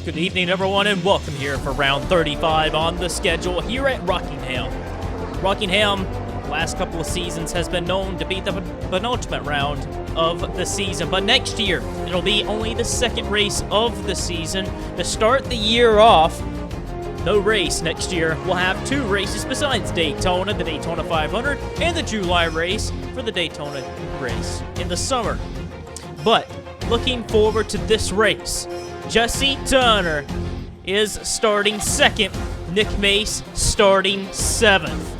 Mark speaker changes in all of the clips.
Speaker 1: Good evening, everyone, and welcome here for round 35 on the schedule here at Rockingham. Rockingham, last couple of seasons, has been known to be the penultimate round of the season, but next year, it'll be only the second race of the season. To start the year off, no race next year. We'll have two races besides Daytona, the Daytona 500, and the July race for the Daytona race in the summer. But looking forward to this race, Jesse Turner is starting second, Nick Mace starting seventh.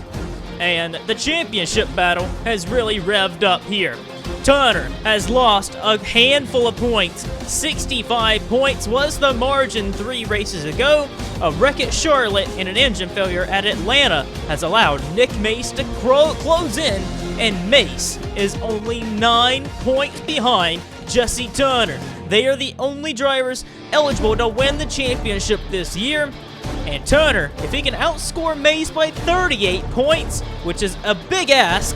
Speaker 1: And the championship battle has really revved up here. Turner has lost a handful of points. 65 points was the margin 3 races ago. A wreck at Charlotte and an engine failure at Atlanta has allowed Nick Mace to close in, and Mace is only 9 points behind Jesse Turner. They are the only drivers eligible to win the championship this year. And Turner, if he can outscore Mace by 38 points, which is a big ask,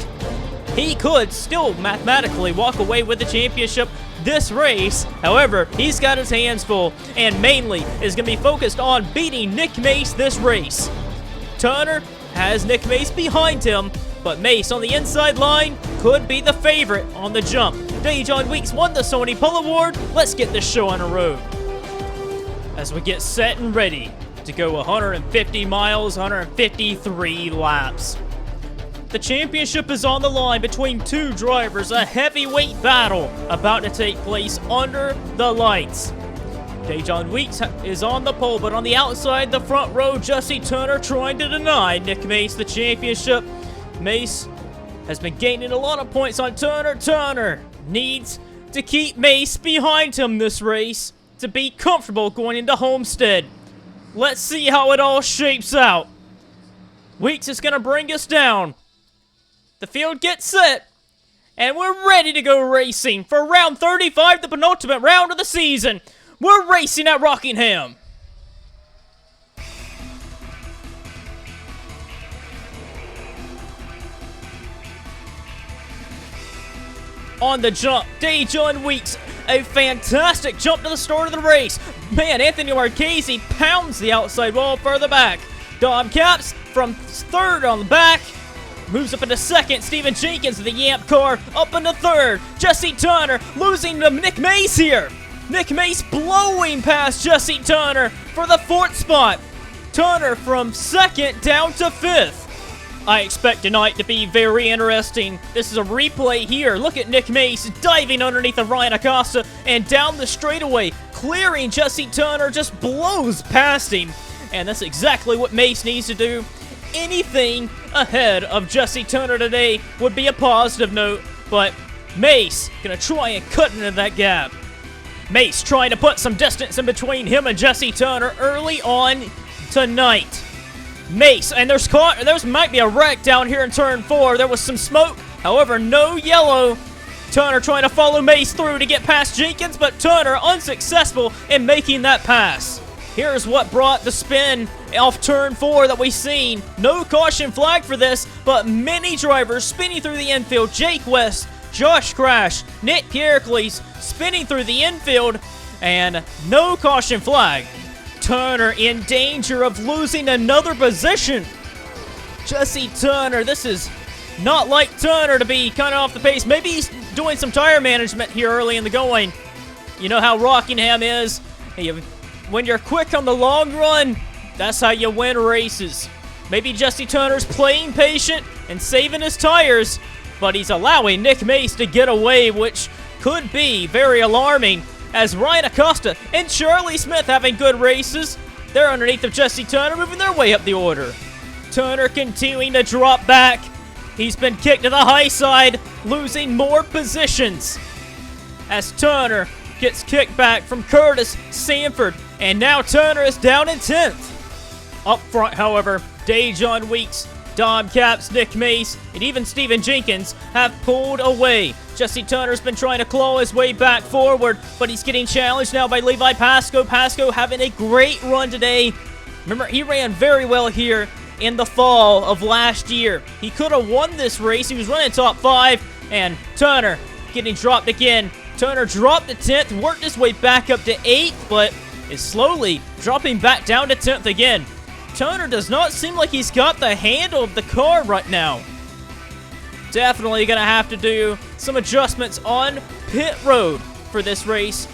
Speaker 1: he could still mathematically walk away with the championship this race. However, he's got his hands full and mainly is going to be focused on beating Nick Mace this race. Turner has Nick Mace behind him, but Mace on the inside line could be the favorite on the jump. Dejon Weeks won the Sony Pole Award. Let's get this show on the road. As we get set and ready to go 150 miles, 153 laps. The championship is on the line between two drivers, a heavyweight battle about to take place under the lights. Dejon Weeks is on the pole, but on the outside, the front row, Jesse Turner trying to deny Nick Mace the championship. Mace has been gaining a lot of points on Turner. Turner needs to keep Mace behind him this race to be comfortable going into Homestead. Let's see how it all shapes out. Weeks is going to bring us down. The field gets set, and we're ready to go racing for round 35, the penultimate round of the season. We're racing at Rockingham. On the jump, Dejon Weeks, a fantastic jump to the start of the race. Man, Anthony Marchese pounds the outside wall further back. Dom Capps from third on the back. Moves up into second. Stephen Jenkins of the Yamp car up into third. Jesse Turner losing to Nick Mace here. Nick Mace blowing past Jesse Turner for the fourth spot. Turner from second down to fifth. I expect tonight to be very interesting. This is a replay here. Look at Nick Mace diving underneath of Ryan Acosta and down the straightaway, clearing Jesse Turner, just blows past him. And that's exactly what Mace needs to do. Anything ahead of Jesse Turner today would be a positive note, but Mace gonna try and cut into that gap. Mace trying to put some distance in between him and Jesse Turner early on tonight. Mace, and there's might be a wreck down here in turn 4. There was some smoke, however, no yellow. Turner trying to follow Mace through to get past Jenkins, but Turner unsuccessful in making that pass. Here's what brought the spin off turn 4 that we've seen. No caution flag for this, but many drivers spinning through the infield. Jake West, Josh Crash, Nick Piercles spinning through the infield, and no caution flag. Turner in danger of losing another position. Jesse Turner, this is not like Turner to be kind of off the pace. Maybe he's doing some tire management here early in the going. You know how Rockingham is. When you're quick on the long run, that's how you win races. Maybe Jesse Turner's playing patient and saving his tires, but he's allowing Nick Mace to get away, which could be very alarming. As Ryan Acosta and Charlie Smith having good races. They're underneath of Jesse Turner, moving their way up the order. Turner continuing to drop back. He's been kicked to the high side, losing more positions. As Turner gets kicked back from Curtis Sanford, and now Turner is down in 10th. Up front, however, Dejon Weeks, Dom Capps, Nick Mace, and even Stephen Jenkins have pulled away. Jesse Turner's been trying to claw his way back forward, but he's getting challenged now by Levi Pasco. Pasco having a great run today. Remember, he ran very well here in the fall of last year. He could have won this race. He was running top 5, and Turner getting dropped again. Turner dropped to 10th, worked his way back up to 8th, but is slowly dropping back down to 10th again. Turner does not seem like he's got the handle of the car right now. Definitely going to have to do some adjustments on pit road for this race.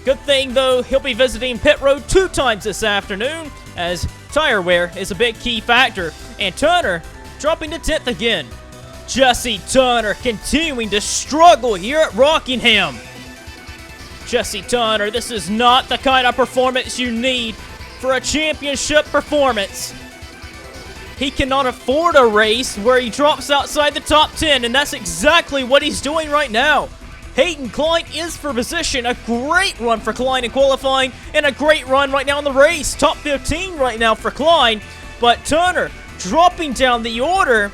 Speaker 1: Good thing, though, he'll be visiting pit road 2 times this afternoon, as tire wear is a big key factor. And Turner dropping to 10th again. Jesse Turner continuing to struggle here at Rockingham. Jesse Turner, this is not the kind of performance you need for a championship performance. He cannot afford a race where he drops outside the top 10, and that's exactly what he's doing right now. Hayden Klein is for position. A great run for Klein in qualifying, and a great run right now in the race. Top 15 right now for Klein, but Turner dropping down the order,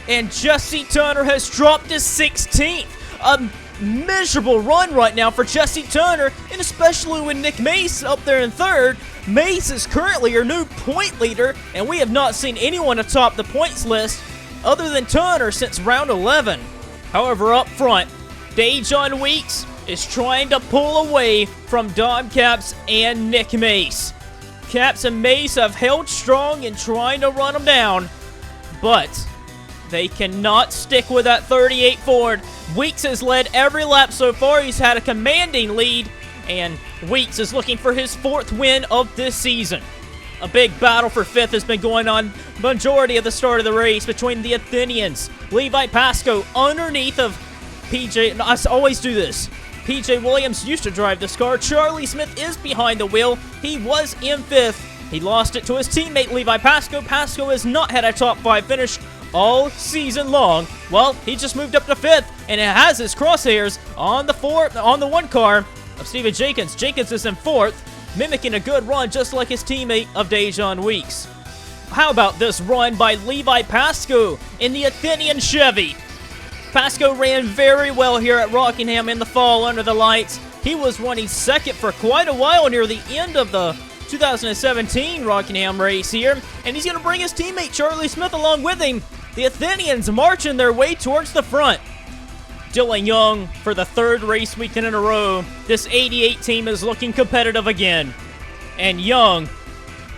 Speaker 1: and Jesse Turner has dropped to 16th. A miserable run right now for Jesse Turner, and especially with Nick Mace up there in 3rd. Mace is currently your new point leader, and we have not seen anyone atop the points list other than Turner since round 11. However, up front, Dejon Weeks is trying to pull away from Dom Capps and Nick Mace. Capps and Mace have held strong in trying to run him down, but they cannot stick with that 38 Ford. Weeks has led every lap so far. He's had a commanding lead, and Weeks is looking for his 4th win of this season. A big battle for 5th has been going on majority of the start of the race between the Athenians. Levi Pascoe underneath of PJ. I always do this. PJ Williams used to drive this car. Charlie Smith is behind the wheel. He was in 5th. He lost it to his teammate Levi Pascoe. Pascoe has not had a top 5 finish all season long. Well, he just moved up to 5th, and it has his crosshairs on the 1 car of Steven Jenkins. Jenkins is in 4th, mimicking a good run just like his teammate of Dejon Weeks. How about this run by Levi Pascoe in the Athenian Chevy? Pascoe ran very well here at Rockingham in the fall under the lights. He was running 2nd for quite a while near the end of the 2017 Rockingham race here, and he's going to bring his teammate Charlie Smith along with him. The Athenians marching their way towards the front. Dylan Young for the 3rd race weekend in a row. This 88 team is looking competitive again. And Young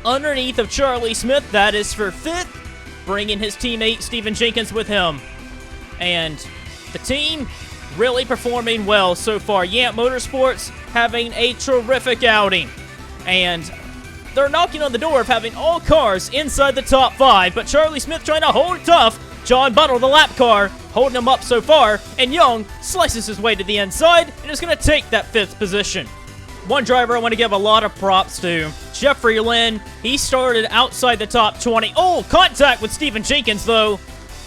Speaker 1: underneath of Charlie Smith, that is for 5th, bringing his teammate Steven Jenkins with him. And the team really performing well so far. Yamp Motorsports having a terrific outing. And they're knocking on the door of having all cars inside the top 5, but Charlie Smith trying to hold it tough. John Buttle, the lap car, holding him up so far, and Young slices his way to the inside and is going to take that 5th position. One driver I want to give a lot of props to, Jeffrey Lynn. He started outside the top 20. Oh, contact with Steven Jenkins, though.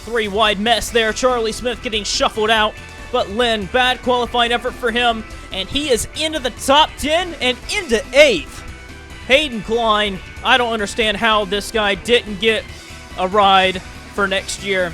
Speaker 1: 3 wide mess there. Charlie Smith getting shuffled out, but Lynn, bad qualifying effort for him, and he is into the top 10 and into 8th. Hayden Klein, I don't understand how this guy didn't get a ride for next year.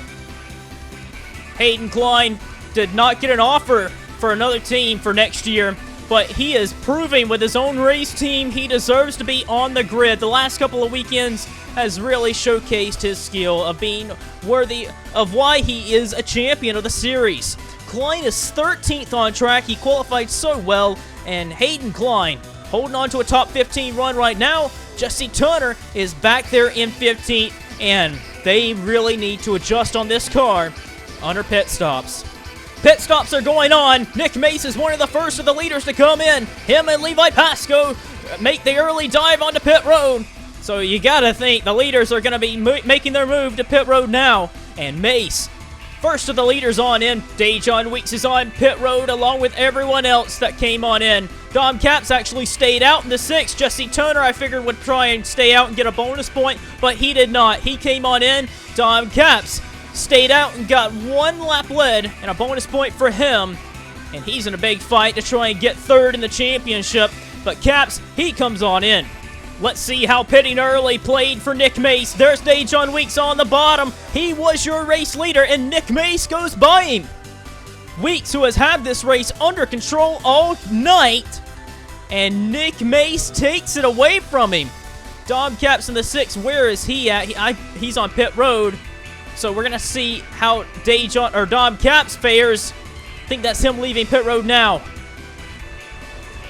Speaker 1: Hayden Klein did not get an offer for another team for next year, but he is proving with his own race team he deserves to be on the grid. The last couple of weekends has really showcased his skill of being worthy of why he is a champion of the series. Klein is 13th on track. He qualified so well, and Hayden Klein holding on to a top 15 run right now. Jesse Turner is back there in 15th, and they really need to adjust on this car under pit stops. Pit stops are going on. Nick Mace is one of the first of the leaders to come in. Him and Levi Pascoe make the early dive onto pit road. So you gotta think the leaders are gonna be making their move to pit road now. And Mace, first of the leaders on in. Dejon Weeks is on pit road along with everyone else that came on in. Dom Capps actually stayed out in the 6th. Jesse Turner, I figured, would try and stay out and get a bonus point, but he did not. He came on in. Dom Capps stayed out and got 1 lap lead and a bonus point for him. And he's in a big fight to try and get 3rd in the championship. But Capps, he comes on in. Let's see how pitting early played for Nick Mace. There's Dejon Weeks on the bottom. He was your race leader, and Nick Mace goes by him. Weeks, who has had this race under control all night, and Nick Mace takes it away from him. Dom Capps in the 6th. Where is he at? He's on pit road. So we're going to see how Dom Capps fares. I think that's him leaving pit road now.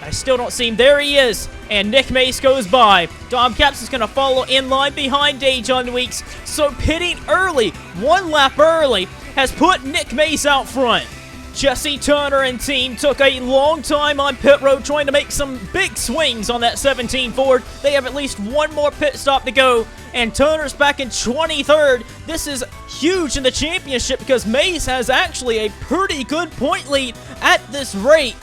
Speaker 1: I still don't see him. There he is. And Nick Mace goes by. Dom Caps is going to follow in line behind Dejon Weeks. So pitting early, 1 lap early, has put Nick Mace out front. Jesse Turner and team took a long time on pit road trying to make some big swings on that 17 Ford. They have at least 1 more pit stop to go, and Turner's back in 23rd. This is huge in the championship because Mace has actually a pretty good point lead at this rate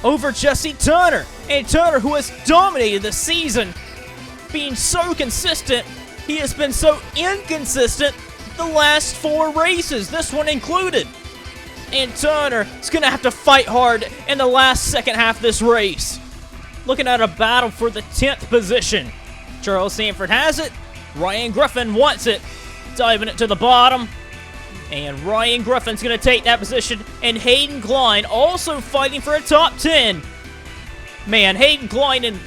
Speaker 1: over Jesse Turner. And Turner, who has dominated the season, being so consistent, he has been so inconsistent the last 4 races, this one included. And Turner is going to have to fight hard in the last second half of this race. Looking at a battle for the 10th position. Charles Sanford has it. Ryan Griffin wants it. Diving it to the bottom. And Ryan Griffin's going to take that position. And Hayden Klein also fighting for a top 10. Man, Hayden Klein and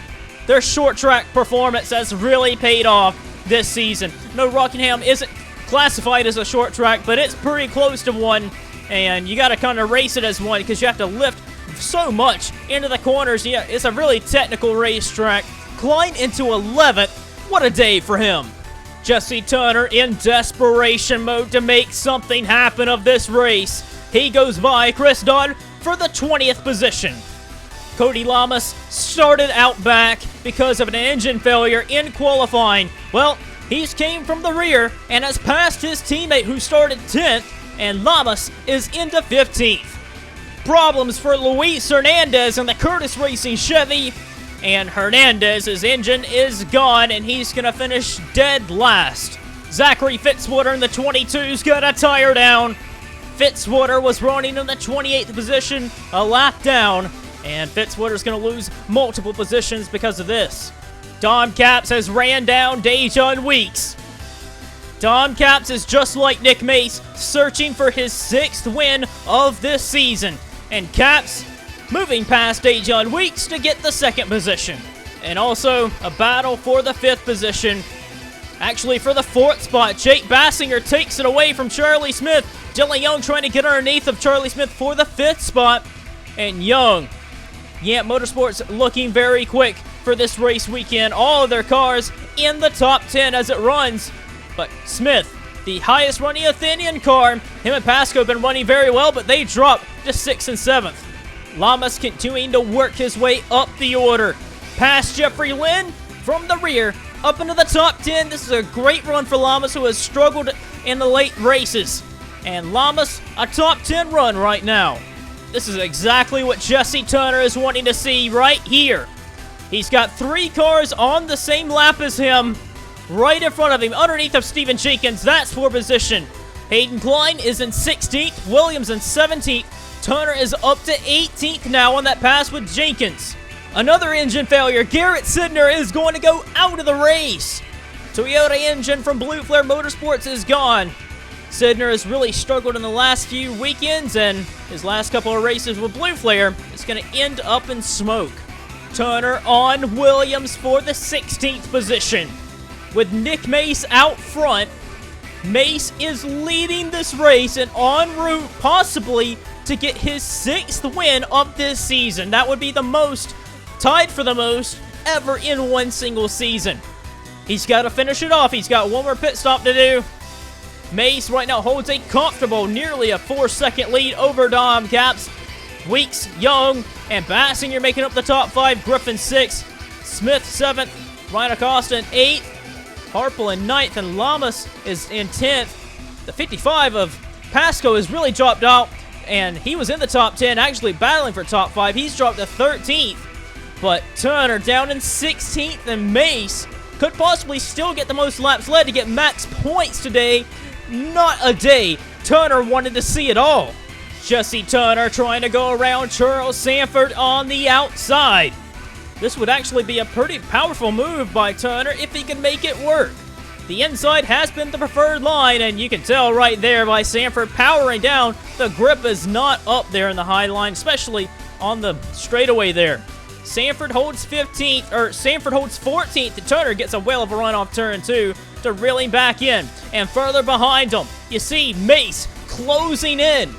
Speaker 1: their short track performance has really paid off this season. No, Rockingham isn't classified as a short track, but it's pretty close to one. And you got to kind of race it as one because you have to lift so much into the corners. Yeah, it's a really technical racetrack. Klein into 11th. What a day for him. Jesse Turner in desperation mode to make something happen of this race. He goes by Chris Dodd for the 20th position. Cody Lamas started out back because of an engine failure in qualifying. Well, he's came from the rear and has passed his teammate who started 10th. And Lamas is into 15th. Problems for Luis Hernandez in the Curtis Racing Chevy. And Hernandez's engine is gone, and he's going to finish dead last. Zachary Fitzwater in the 22's got a tire down. Fitzwater was running in the 28th position, a lap down. And Fitzwater's going to lose multiple positions because of this. Dom Caps has ran down Dejon Weeks. Dom Caps is just like Nick Mace, searching for his 6th win of this season. And Caps moving past Dejon Weeks to get the 2nd position. And also a battle for the 5th position. Actually, for the 4th spot, Jake Bassinger takes it away from Charlie Smith. Dylan Young trying to get underneath of Charlie Smith for the 5th spot. And Young, Yamp Motorsports looking very quick for this race weekend. All of their cars in the top 10 as it runs. But Smith, the highest running Athenian car, him and Pasco have been running very well, but they dropped to 6th and 7th. Lamas continuing to work his way up the order. Past Jeffrey Lynn from the rear, up into the top 10. This is a great run for Lamas, who has struggled in the late races. And Lamas, a top 10 run right now. This is exactly what Jesse Turner is wanting to see right here. He's got 3 cars on the same lap as him. Right in front of him, underneath of Steven Jenkins. That's for position. Hayden Klein is in 16th. Williams in 17th. Turner is up to 18th now on that pass with Jenkins. Another engine failure. Garrett Sidner is going to go out of the race. Toyota engine from Blue Flare Motorsports is gone. Sidner has really struggled in the last few weekends, and his last couple of races with Blue Flare is going to end up in smoke. Turner on Williams for the 16th position. With Nick Mace out front, Mace is leading this race and en route possibly to get his 6th win of this season. That would be the most, tied for the most, ever in one single season. He's got to finish it off. He's got 1 more pit stop to do. Mace right now holds a comfortable, nearly a 4-second lead over Dom Caps. Weeks, Young, and Bassinger making up the top 5. Griffin 6th, Smith 7th, Ryan Acosta in 8th. Harple in 9th, and Lamas is in 10th. The 55 of Pasco has really dropped out, and he was in the top 10, actually battling for top 5. He's dropped to 13th, but Turner down in 16th, and Mace could possibly still get the most laps led to get max points today. Not a day Turner wanted to see at all. Jesse Turner trying to go around Charles Sanford on the outside. This would actually be a pretty powerful move by Turner if he can make it work. The inside has been the preferred line, and you can tell right there by Sanford powering down. The grip is not up there in the high line, especially on the straightaway there. Sanford holds 15th, or Sanford holds 14th, and Turner gets a whale of a run off turn 2 to reel him back in. And further behind him, you see Mace closing in.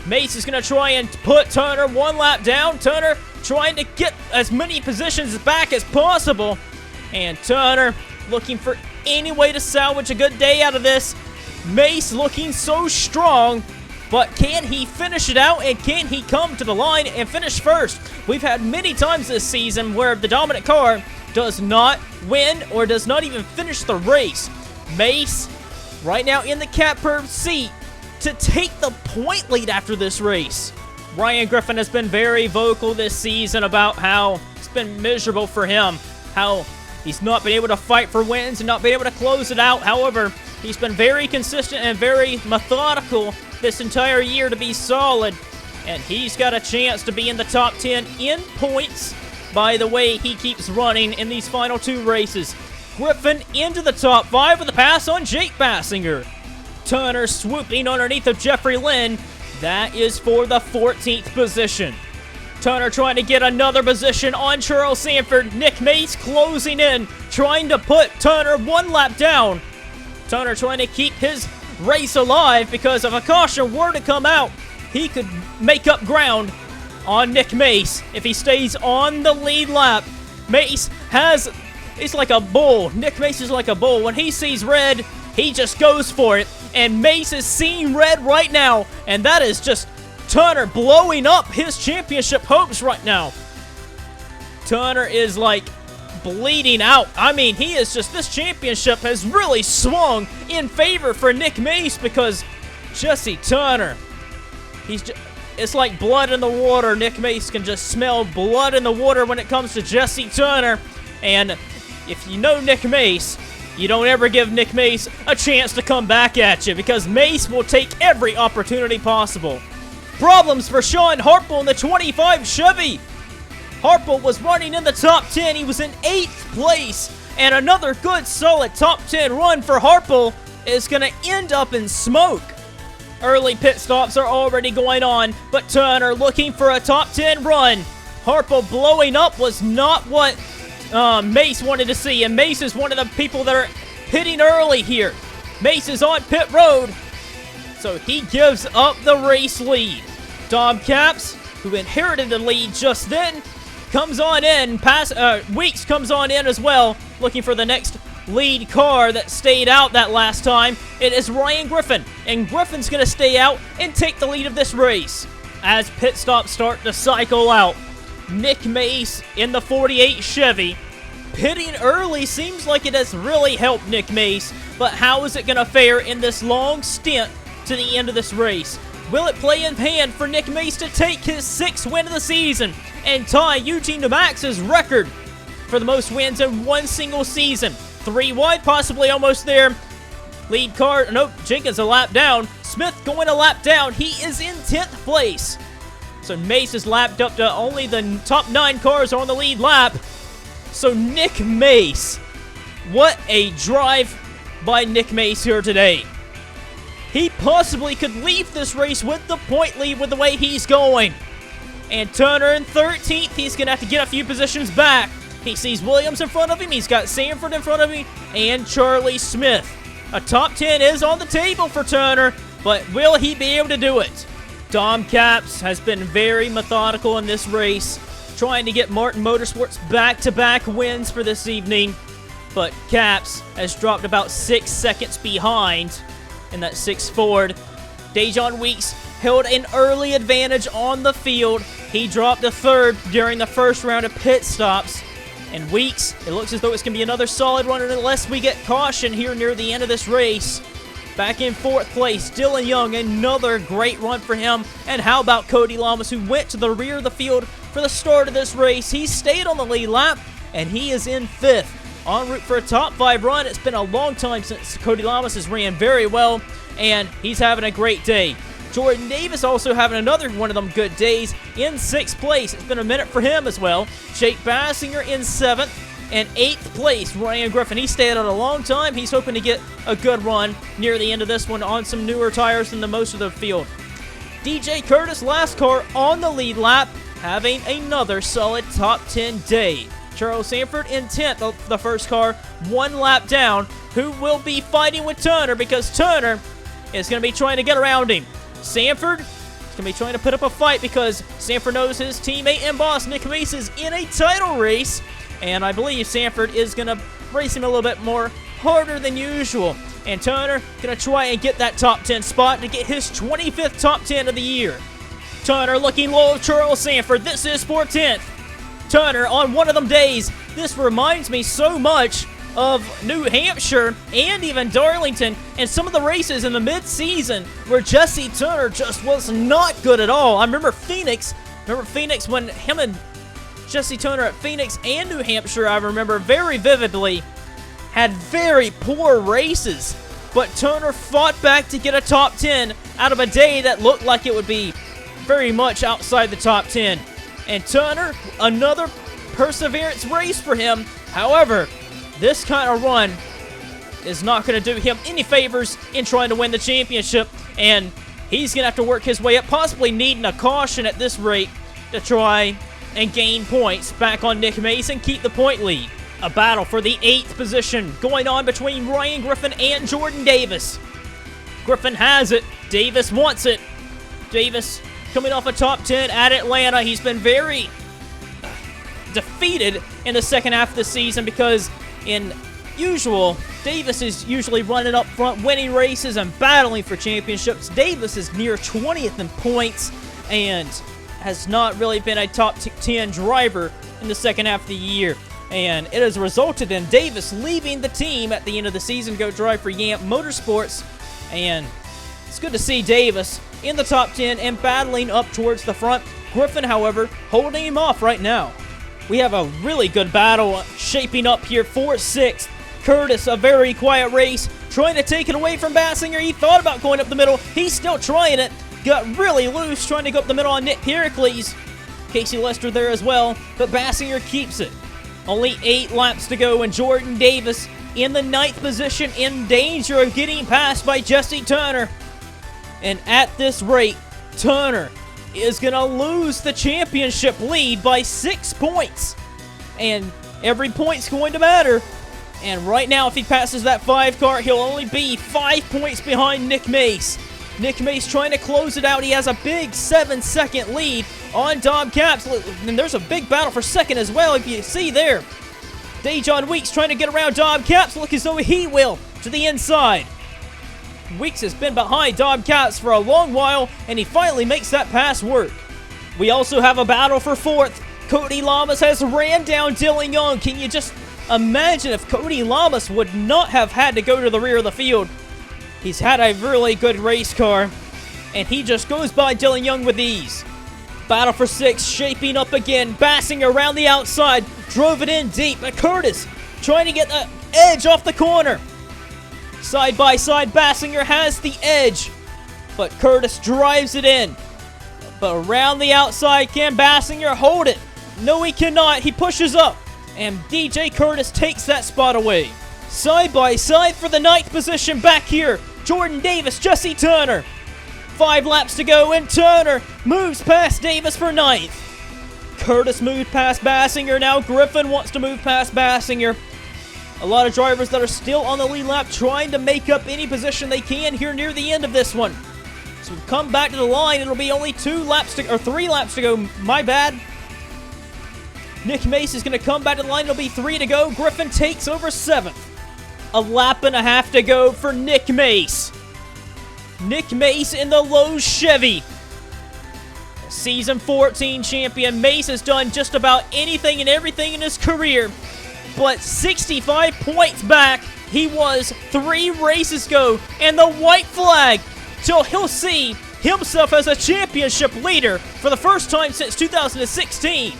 Speaker 1: Mace is going to try and put Turner one lap down. Turner trying to get as many positions back as possible. And Turner looking for any way to salvage a good day out of this. Mace looking so strong, but can he finish it out, and can he come to the line and finish first? We've had many times this season where the dominant car does not win or does not even finish the race. Mace right now in the catbird seat to take the point lead after this race. Ryan Griffin has been very vocal this season about how it's been miserable for him, how he's not been able to fight for wins and not been able to close it out. However, he's been very consistent and very methodical this entire year to be solid, and he's got a chance to be in the top 10 in points by the way he keeps running in these final 2 races. Griffin into the top 5 with a pass on Jake Bassinger. Turner swooping underneath of Jeffrey Lynn. That is for the 14th position. Turner trying to get another position on Charles Sanford. Nick Mace closing in, trying to put Turner one lap down. Turner trying to keep his race alive because if a caution were to come out, he could make up ground on Nick Mace if he stays on the lead lap. Mace he's like a bull. Nick Mace is like a bull. When he sees red, he just goes for it. And Mace is seeing red right now, and that is just Turner blowing up his championship hopes right now. Turner is like bleeding out. I mean, he is just, this championship has really swung in favor for Nick Mace because Jesse Turner, it's like blood in the water. Nick Mace can just smell blood in the water when it comes to Jesse Turner. And if you know Nick Mace, you don't ever give Nick Mace a chance to come back at you because Mace will take every opportunity possible. Problems for Sean Harple in the 25 Chevy. Harple was running in the top 10. He was in 8th place. And another good solid top 10 run for Harple is going to end up in smoke. Early pit stops are already going on, but Turner looking for a top 10 run. Harple blowing up was not what Mace wanted to see, and Mace is one of the people that are pitting early here. Mace is on pit road, so he gives up the race lead. Dom Caps, who inherited the lead just then, comes on in. Weeks comes on in as well, looking for the next lead car that stayed out that last time. It is Ryan Griffin, and Griffin's going to stay out and take the lead of this race. As pit stops start to cycle out, Nick Mace in the 48 Chevy. Pitting early seems like it has really helped Nick Mace, but how is it going to fare in this long stint to the end of this race? Will it play in hand for Nick Mace to take his 6th win of the season and tie Eugene DeMax's record for the most wins in one single season? 3 wide, possibly almost there. Lead car, nope, Jenkins a lap down. Smith going a lap down. He is in 10th place. So Mace is lapped up to only the top 9 cars on the lead lap. So Nick Mace, what a drive by Nick Mace here today. He possibly could leave this race with the point lead with the way he's going. And Turner in 13th, he's going to have to get a few positions back. He sees Williams in front of him, he's got Sanford in front of him, and Charlie Smith. A top 10 is on the table for Turner, but will he be able to do it? Dom Caps has been very methodical in this race, trying to get Martin Motorsports back-to-back wins for this evening. But Caps has dropped about 6 seconds behind in that 6th Ford. Dejon Weeks held an early advantage on the field. He dropped to 3rd during the first round of pit stops. And Weeks, it looks as though it's going to be another solid run unless we get caution here near the end of this race. Back in 4th place, Dylan Young, another great run for him. And how about Cody Lamas, who went to the rear of the field for the start of this race? He stayed on the lead lap, and he is in 5th. En route for a top 5 run. It's been a long time since Cody Lamas has ran very well, and he's having a great day. Jordan Davis also having another one of them good days in 6th place. It's been a minute for him as well. Jake Bassinger in 7th. And 8th place, Ryan Griffin. He stayed out a long time. He's hoping to get a good run near the end of this one on some newer tires than the most of the field. DJ Curtis, last car on the lead lap, having another solid top 10 day. Charles Sanford in 10th, the first car, 1 lap down, who will be fighting with Turner because Turner is going to be trying to get around him. Sanford He's going to be trying to put up a fight because Sanford knows his teammate and boss, Nick Mace, is in a title race. And I believe Sanford is going to race him a little bit more harder than usual. And Turner going to try and get that top 10 spot to get his 25th top 10 of the year. Turner looking low of Charles Sanford. This is for 10th. Turner on one of them days. This reminds me so much of New Hampshire and even Darlington and some of the races in the mid-season where Jesse Turner just was not good at all. I remember Phoenix. When him and Jesse Turner at Phoenix and New Hampshire, I remember very vividly, had very poor races. But Turner fought back to get a top 10 out of a day that looked like it would be very much outside the top 10. And Turner, another perseverance race for him. However, this kind of run is not going to do him any favors in trying to win the championship, and he's going to have to work his way up, possibly needing a caution at this rate to try and gain points back on Nick Mace and keep the point lead. A battle for the 8th position going on between Ryan Griffin and Jordan Davis. Griffin has it. Davis wants it. Davis coming off a top 10 at Atlanta. He's been very defeated in the second half of the season because Davis is usually running up front, winning races and battling for championships. Davis is near 20th in points and has not really been a top 10 driver in the second half of the year. And it has resulted in Davis leaving the team at the end of the season, go drive for Yamp Motorsports. And it's good to see Davis in the top 10 and battling up towards the front. Griffin, however, holding him off right now. We have a really good battle shaping up here for 6th. Curtis, a very quiet race, trying to take it away from Bassinger. He thought about going up the middle. He's still trying it. Got really loose trying to go up the middle on Nick Pericles. Casey Lester there as well, but Bassinger keeps it. Only 8 laps to go, and Jordan Davis in the 9th position, in danger of getting passed by Jesse Turner. And at this rate, Turner is going to lose the championship lead by 6 points. And every point's going to matter. And right now, if he passes that 5 car, he'll only be 5 points behind Nick Mace. Nick Mace trying to close it out. He has a big 7-second lead on Dom Capps. And there's a big battle for second as well, if you see there. Dejon Weeks trying to get around Dom Capps. Look as though he will to the inside. Weeks has been behind Dom Capps for a long while, and he finally makes that pass work. We also have a battle for 4th. Cody Lamas has ran down Dylan Young. Can you just imagine if Cody Lamas would not have had to go to the rear of the field? He's had a really good race car, and he just goes by Dylan Young with ease. Battle for 6 shaping up again. Bassinger around the outside. Drove it in deep. But Curtis trying to get the edge off the corner. Side by side, Bassinger has the edge, but Curtis drives it in. But around the outside, can Bassinger hold it? No, he cannot. He pushes up, and DJ Curtis takes that spot away. Side by side for the 9th position back here. Jordan Davis, Jesse Turner. 5 laps to go, and Turner moves past Davis for 9th. Curtis moved past Bassinger. Now Griffin wants to move past Bassinger. A lot of drivers that are still on the lead lap trying to make up any position they can here near the end of this one. So we come back to the line. It'll be only 3 laps to go. My bad. Nick Mace is going to come back to the line. It'll be 3 to go. Griffin takes over 7th. A lap and a half to go for Nick Mace. Nick Mace in the Lowe's Chevy. Season 14 champion. Mace has done just about anything and everything in his career. But 65 points back, he was 3 races ago, and the white flag, till he'll see himself as a championship leader for the first time since 2016.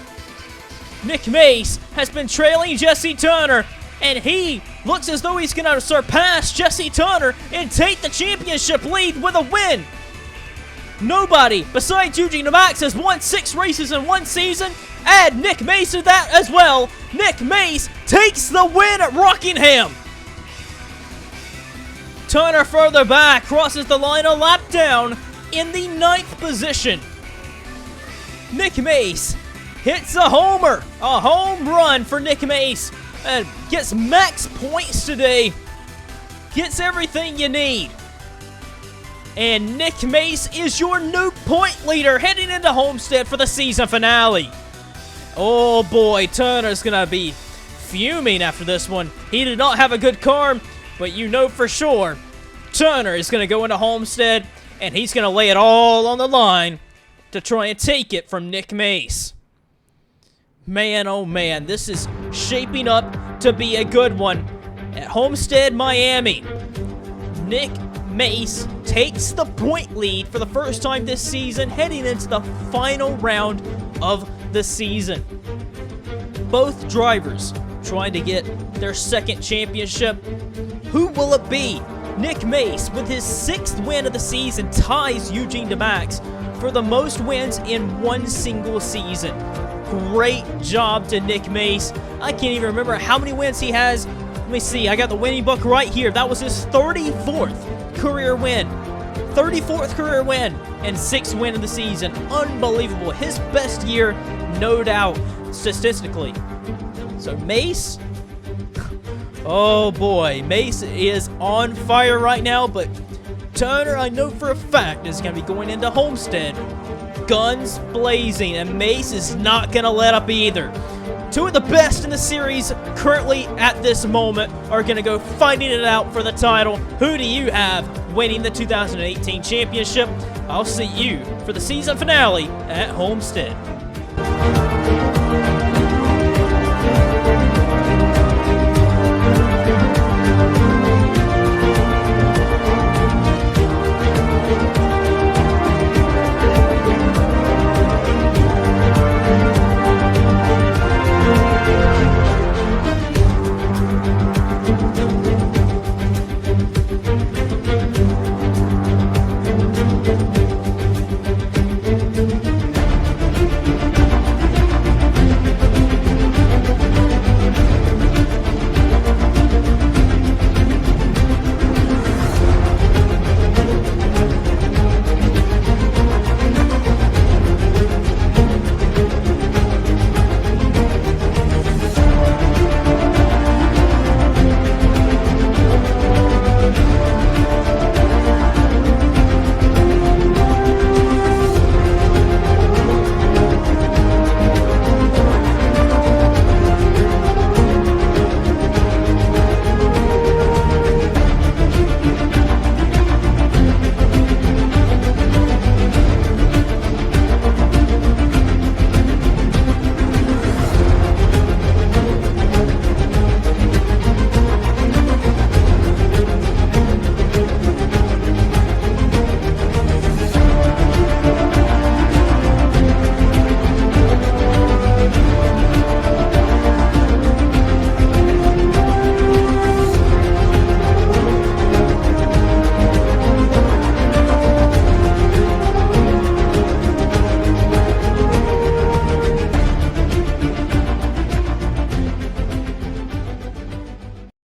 Speaker 1: Nick Mace has been trailing Jesse Turner, and he looks as though he's going to surpass Jesse Turner and take the championship lead with a win. Nobody besides Eugene Max has won 6 races in one season. Add Nick Mace to that as well. Nick Mace takes the win at Rockingham. Turner further back, crosses the line a lap down in the 9th position. Nick Mace hits a homer, a home run for Nick Mace, and gets max points today. Gets everything you need. And Nick Mace is your new point leader heading into Homestead for the season finale. Oh boy, Turner's gonna be fuming after this one. He did not have a good car, but you know for sure Turner is gonna go into Homestead and he's gonna lay it all on the line to try and take it from Nick Mace. Man, oh man, this is shaping up to be a good one. At Homestead, Miami, Nick Mace takes the point lead for the first time this season, heading into the final round of the season. Both drivers trying to get their second championship. Who will it be? Nick Mace, with his 6th win of the season, ties Eugene DeMax for the most wins in one single season. Great job to Nick Mace. I can't even remember how many wins he has. Let me see. I got the winning book right here. That was his 34th career win. 34th career win and 6th win of the season. Unbelievable. His best year, no doubt, statistically. So Mace, oh boy, Mace is on fire right now, but Turner, I know for a fact, is going to be going into Homestead guns blazing, and Mace is not going to let up either. Two of the best in the series currently at this moment are going to go fighting it out for the title. Who do you have winning the 2018 championship? I'll see you for the season finale at Homestead.